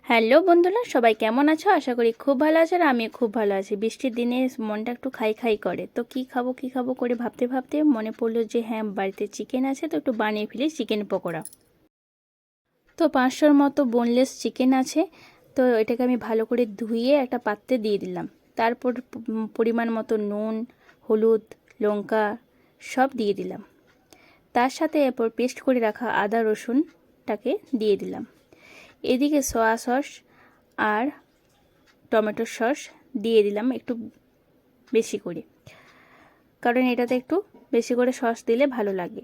Hello বন্ধুরা, সবাই কেমন আছো? আশা করি খুব ভালো আছো। আর আমি খুব ভালো আছি। বৃষ্টির দিনে মনটা একটু খাই খাই করে, তো কি খাবো করে ভাবতে ভাবতে মনে পড়লো যে হ্যাঁ, বাড়িতে চিকেন আছে, তো একটু বানিয়ে ফেলি চিকেন পকোড়া। তো 500-র মতো বোনলেস চিকেন আছে। তো এটাকে আমি ভালো করে ধুয়ে একটা পাত্রে দিয়ে দিলাম। তারপর পরিমাণ মতো নুন, হলুদ, লঙ্কা সব দিয়ে দিলাম। তার সাথে এরপর পেস্ট করে রাখা আদা রসুনটাকে দিয়ে দিলাম। এদিকে সয়া সস আর টমেটো সস দিয়ে দিলাম একটু বেশি করে, কারণ এটাতে একটু বেশি করে সস দিলে ভালো লাগে।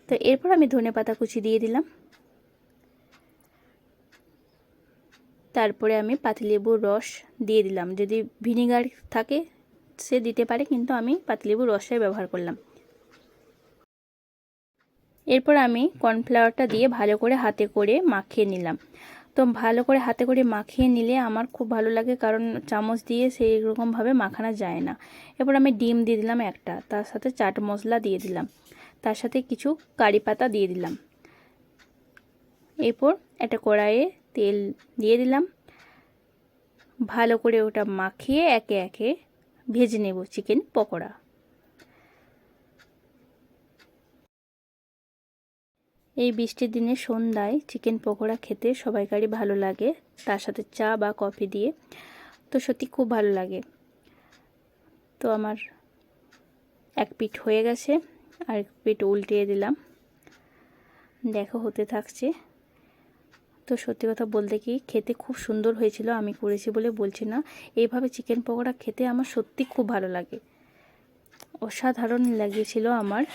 তো এরপর আমি ধনেপাতা কুচি দিয়ে দিলাম। তারপরে আমি পাতিলেবুর রস দিয়ে দিলাম। যদি ভিনিগার থাকে সে দিতে পারে, কিন্তু আমি পাতিলেবুর রসটাই ব্যবহার করলাম। এরপর আমি কর্নফ্লাওয়ারটা দিয়ে ভালো করে হাতে করে মাখিয়ে নিলাম। তো ভালো করে হাতে করে মাখিয়ে নিলে আমার খুব ভালো লাগে, কারণ চামচ দিয়ে সেই রকমভাবে মাখানো যায় না। এরপর আমি ডিম দিয়ে দিলাম একটা, তার সাথে চাট মশলা দিয়ে দিলাম, তার সাথে কিছু কারি পাতা দিয়ে দিলাম। এরপর একটা কড়াইয়ে তেল দিয়ে দিলাম। ভালো করে ওটা মাখিয়ে একে একে ভেজে নেব চিকেন পকোড়া। এই বৃষ্টির দিনে সন্ধ্যায় চিকেন পকোড়া খেতে সবাইকারই ভালো লাগে, তার সাথে চা বা কফি দিয়ে। তো সত্যি খুব ভালো লাগে। তো আমার এক পিঠ হয়ে গেছে, আর এক পিঠ উল্টিয়ে দিলাম। দেখো হতে থাকছে। তো সত্যি কথা বলতে কি, খেতে খুব সুন্দর হয়েছিল। আমি করেছি বলে বলছি না, এইভাবে চিকেন পকোড়া খেতে আমার সত্যি খুব ভালো লাগে। অসাধারণ লাগিয়েছিল আমার।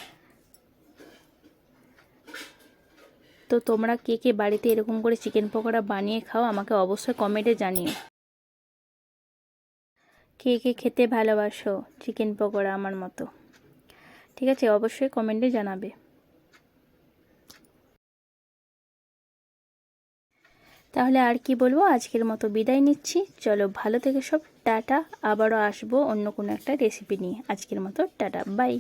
তো তোমরা কে কে বাড়িতে এরকম করে চিকেন পকোড়া বানিয়ে খাও আমাকে অবশ্যই কমেন্টে জানিও। কে কে খেতে ভালোবাসো চিকেন পকোড়া আমার মতো? ঠিক আছে, অবশ্যই কমেন্টে জানাবে। তাহলে আর কি বলবো, আজকের মতো বিদায় নিচ্ছি। চলো ভালো থেকে সব, টাটা। আবারও আসবো অন্য কোনো একটা রেসিপি নিয়ে। আজকের মতো টাটা, বাই।